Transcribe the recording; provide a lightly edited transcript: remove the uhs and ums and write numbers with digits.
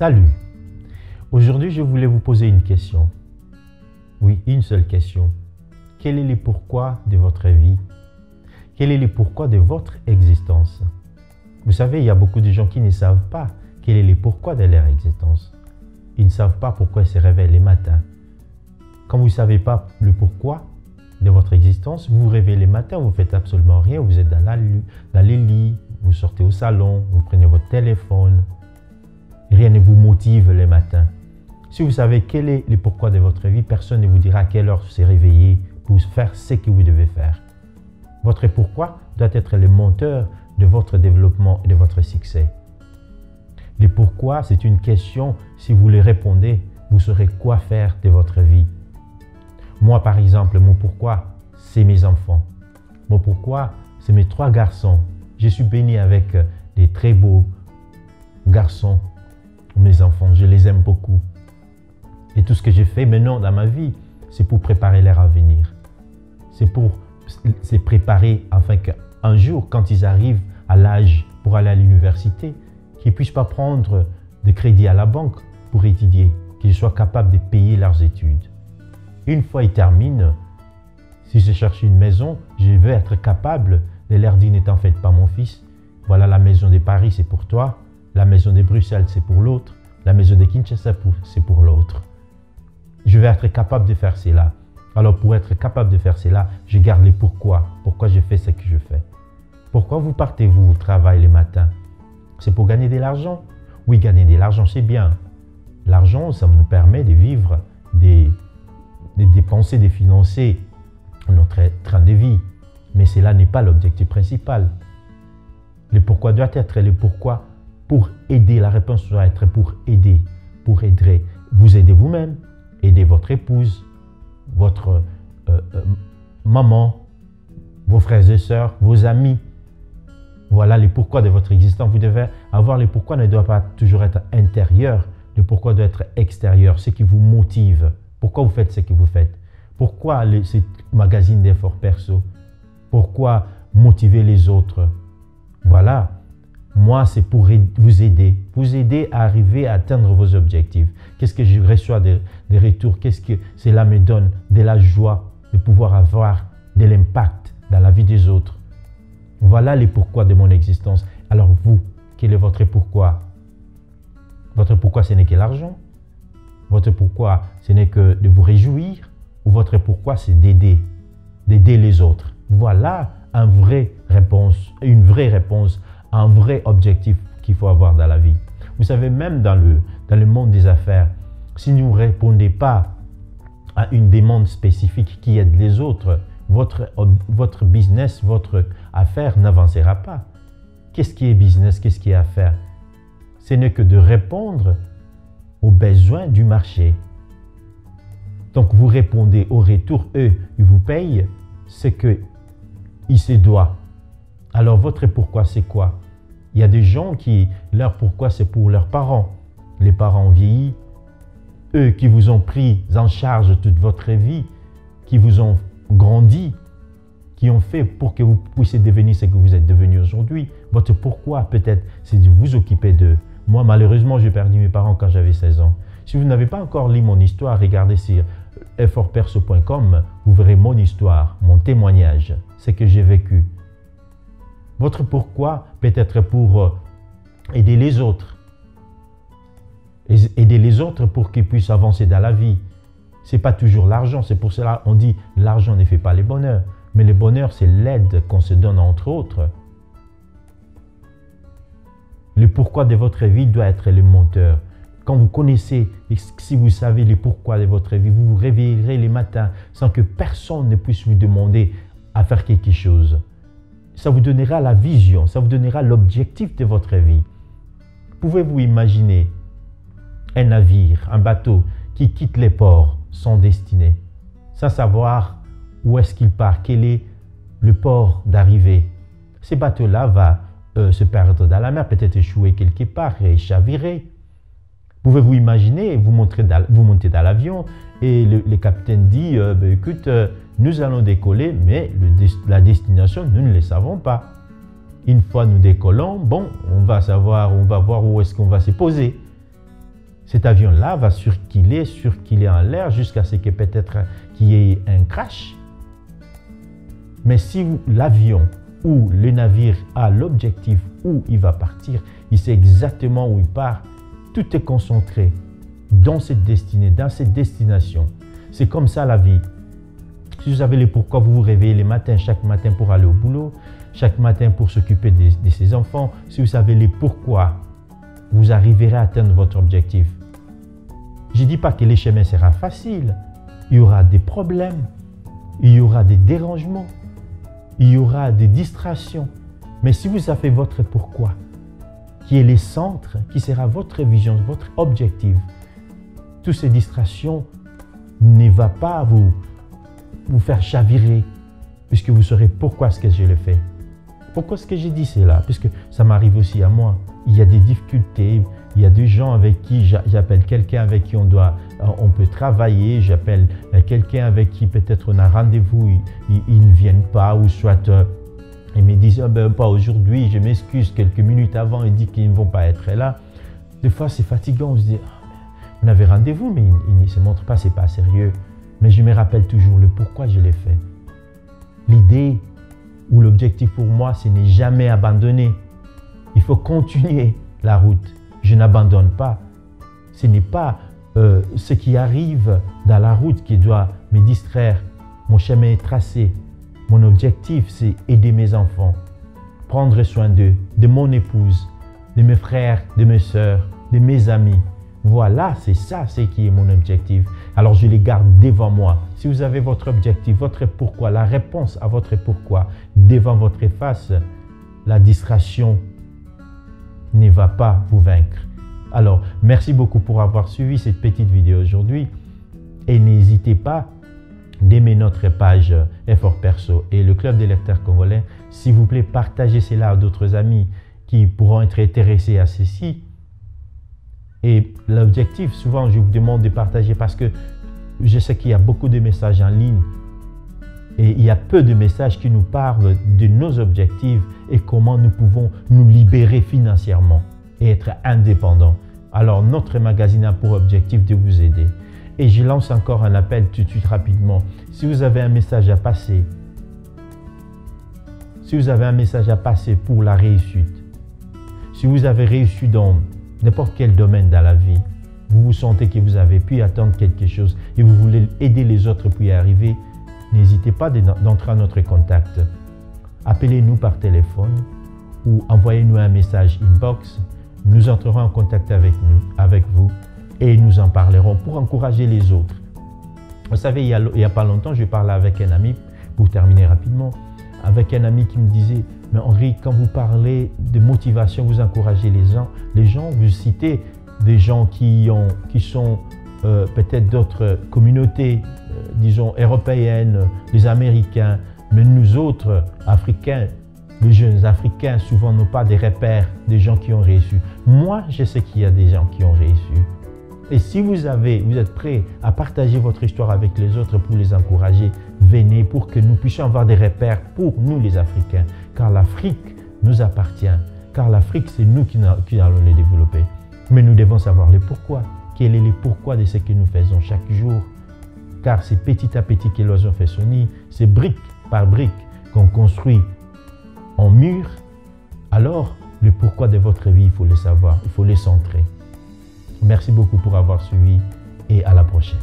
Salut! Aujourd'hui, je voulais vous poser une question. Oui, une seule question. Quel est le pourquoi de votre vie? Quel est le pourquoi de votre existence? Vous savez, il y a beaucoup de gens qui ne savent pas quel est le pourquoi de leur existence. Ils ne savent pas pourquoi ils se réveillent les matins. Quand vous ne savez pas le pourquoi de votre existence, vous vous réveillez les matins, vous ne faites absolument rien, vous êtes dans les lits, vous sortez au salon, vous prenez votre téléphone. Rien ne vous motive les matins. Si vous savez quel est le pourquoi de votre vie, personne ne vous dira à quelle heure vous serez réveillé pour faire ce que vous devez faire. Votre pourquoi doit être le moteur de votre développement et de votre succès. Le pourquoi, c'est une question, si vous les répondez, vous saurez quoi faire de votre vie. Moi, par exemple, mon pourquoi, c'est mes enfants. Mon pourquoi, c'est mes 3 garçons. Je suis béni avec des très beaux garçons, mes enfants. Je les aime beaucoup. Et tout ce que j'ai fait maintenant dans ma vie, c'est pour préparer leur avenir. C'est pour se préparer afin qu'un jour, quand ils arrivent à l'âge pour aller à l'université, qu'ils ne puissent pas prendre de crédit à la banque pour étudier, qu'ils soient capables de payer leurs études. Une fois ils terminent, si je cherche une maison, je veux être capable de leur dire: ne t'en faites pas mon fils, voilà la maison de Paris, c'est pour toi, la maison de Bruxelles, c'est pour l'autre, la maison de Kinshasa, c'est pour l'autre. Je vais être capable de faire cela. Alors pour être capable de faire cela, je garde les pourquoi je fais ce que je fais. Pourquoi vous partez-vous au travail les matins? C'est pour gagner de l'argent? Oui, gagner de l'argent, c'est bien. L'argent, ça nous permet de vivre, de dépenser, de financer notre train de vie. Mais cela n'est pas l'objectif principal. Le pourquoi doit être le pourquoi pour aider. La réponse doit être pour aider, pour aider. Vous aidez vous-même, aider votre épouse, votre maman, vos frères et sœurs, vos amis. Voilà le pourquoi de votre existence. Vous devez avoir le pourquoi ne doit pas toujours être intérieur. Le pourquoi doit être extérieur, ce qui vous motive. Pourquoi vous faites ce que vous faites? Pourquoi ce magazine d'efforts perso? Pourquoi motiver les autres? Voilà. Moi, c'est pour vous aider à arriver à atteindre vos objectifs. Qu'est-ce que je reçois des retours? Qu'est-ce que cela me donne? De la joie de pouvoir avoir de l'impact dans la vie des autres. Voilà les pourquoi de mon existence. Alors vous, quel est votre pourquoi? Votre pourquoi, ce n'est que l'argent? Votre pourquoi, ce n'est que de vous réjouir? Ou votre pourquoi, c'est d'aider les autres? Voilà une vraie réponse, un vrai objectif qu'il faut avoir dans la vie. Vous savez, même dans le monde des affaires, si vous ne répondez pas à une demande spécifique qui aide les autres, votre business, votre affaire n'avancera pas. Qu'est-ce qui est business? Qu'est-ce qui est affaire? Ce n'est que de répondre aux besoins du marché. Donc vous répondez au retour, eux, ils vous payent ce qu'ils se doivent. Alors votre pourquoi, c'est quoi? Il y a des gens qui, leur pourquoi, c'est pour leurs parents. Les parents vieillis, eux qui vous ont pris en charge toute votre vie, qui vous ont grandi, qui ont fait pour que vous puissiez devenir ce que vous êtes devenu aujourd'hui. Votre pourquoi, peut-être, c'est de vous occuper d'eux. Moi, malheureusement, j'ai perdu mes parents quand j'avais 16 ans. Si vous n'avez pas encore lu mon histoire, regardez sur effortperso.com, vous verrez mon histoire, mon témoignage, ce que j'ai vécu. Votre pourquoi peut être pour aider les autres. Aider les autres pour qu'ils puissent avancer dans la vie. Ce n'est pas toujours l'argent, c'est pour cela qu'on dit l'argent ne fait pas le bonheur. Mais le bonheur, c'est l'aide qu'on se donne entre autres. Le pourquoi de votre vie doit être le moteur. Quand vous connaissez, si vous savez le pourquoi de votre vie, vous vous réveillerez les matins sans que personne ne puisse vous demander à faire quelque chose. Ça vous donnera la vision, ça vous donnera l'objectif de votre vie. Pouvez-vous imaginer un navire, un bateau qui quitte les ports sans destinée, sans savoir où est-ce qu'il part, quel est le port d'arrivée? Ce bateau-là va se perdre dans la mer, peut-être échouer quelque part et chavirer. Pouvez-vous imaginer, vous montez dans l'avion et le capitaine dit écoute, nous allons décoller, mais la destination, nous ne le savons pas. Une fois nous décollons, bon, on va voir où est-ce qu'on va se poser. Cet avion-là va circuler en l'air jusqu'à ce que peut-être qu'il y ait un crash. Mais si l'avion ou le navire a l'objectif où il va partir, il sait exactement où il part, tout est concentré dans cette destinée, dans cette destination. C'est comme ça la vie. Si vous savez le pourquoi vous vous réveillez les matins, chaque matin pour aller au boulot, chaque matin pour s'occuper de ses enfants, si vous savez le pourquoi, vous arriverez à atteindre votre objectif. Je ne dis pas que le chemin sera facile. Il y aura des problèmes, il y aura des dérangements, il y aura des distractions. Mais si vous savez votre pourquoi, qui est le centre, qui sera votre vision, votre objectif, toutes ces distractions ne vont pas vous faire chavirer, puisque vous saurez pourquoi est-ce que je le fais. Pourquoi est-ce que j'ai dit cela? Puisque ça m'arrive aussi à moi. Il y a des difficultés, il y a des gens avec qui j'appelle quelqu'un avec qui on peut travailler, j'appelle quelqu'un avec qui peut-être on a rendez-vous, ils ne viennent pas, ou soit ils me disent pas aujourd'hui, je m'excuse, quelques minutes avant, ils disent qu'ils ne vont pas être là. Des fois c'est fatigant, on se dit on avait rendez-vous mais ils ne se montrent pas, c'est pas sérieux. Mais je me rappelle toujours le pourquoi je l'ai fait. L'idée ou l'objectif pour moi, c'est ne jamais abandonner. Il faut continuer la route. Je n'abandonne pas. Ce n'est pas ce qui arrive dans la route qui doit me distraire. Mon chemin est tracé. Mon objectif, c'est aider mes enfants, prendre soin d'eux, de mon épouse, de mes frères, de mes sœurs, de mes amis. Voilà, c'est ça, c'est qui est mon objectif. Alors je les garde devant moi. Si vous avez votre objectif, votre pourquoi, la réponse à votre pourquoi devant votre face, la distraction ne va pas vous vaincre. Alors, merci beaucoup pour avoir suivi cette petite vidéo aujourd'hui. Et n'hésitez pas d'aimer notre page Effort Perso et le Club des lecteurs congolais. S'il vous plaît, partagez cela à d'autres amis qui pourront être intéressés à ceci. Et l'objectif, souvent, je vous demande de partager parce que je sais qu'il y a beaucoup de messages en ligne et il y a peu de messages qui nous parlent de nos objectifs et comment nous pouvons nous libérer financièrement et être indépendants. Alors, notre magazine a pour objectif de vous aider. Et je lance encore un appel tout de suite rapidement. Si vous avez un message à passer, pour la réussite, si vous avez réussi dans n'importe quel domaine dans la vie, vous vous sentez que vous avez pu atteindre quelque chose et vous voulez aider les autres pour y arriver, n'hésitez pas d'entrer en notre contact. Appelez-nous par téléphone ou envoyez-nous un message inbox. Nous entrerons en contact avec vous et nous en parlerons pour encourager les autres. Vous savez, il y a pas longtemps, je parlais avec un ami, pour terminer rapidement, avec un ami qui me disait « Mais Henri, quand vous parlez de motivation, vous encouragez les gens, vous citez des gens qui sont peut-être d'autres communautés, disons européennes, les Américains, mais nous autres, Africains, les jeunes Africains, souvent n'ont pas des repères des gens qui ont réussi. Moi, je sais qu'il y a des gens qui ont réussi. Et si vous êtes prêts à partager votre histoire avec les autres pour les encourager, venez pour que nous puissions avoir des repères pour nous les Africains. Car l'Afrique nous appartient. Car l'Afrique, c'est nous qui allons les développer. Mais nous devons savoir le pourquoi. Quel est le pourquoi de ce que nous faisons chaque jour. Car c'est petit à petit que l'oiseau fait son nid. C'est brique par brique qu'on construit en mur. Alors, le pourquoi de votre vie, il faut le savoir. Il faut le centrer. Merci beaucoup pour avoir suivi et à la prochaine.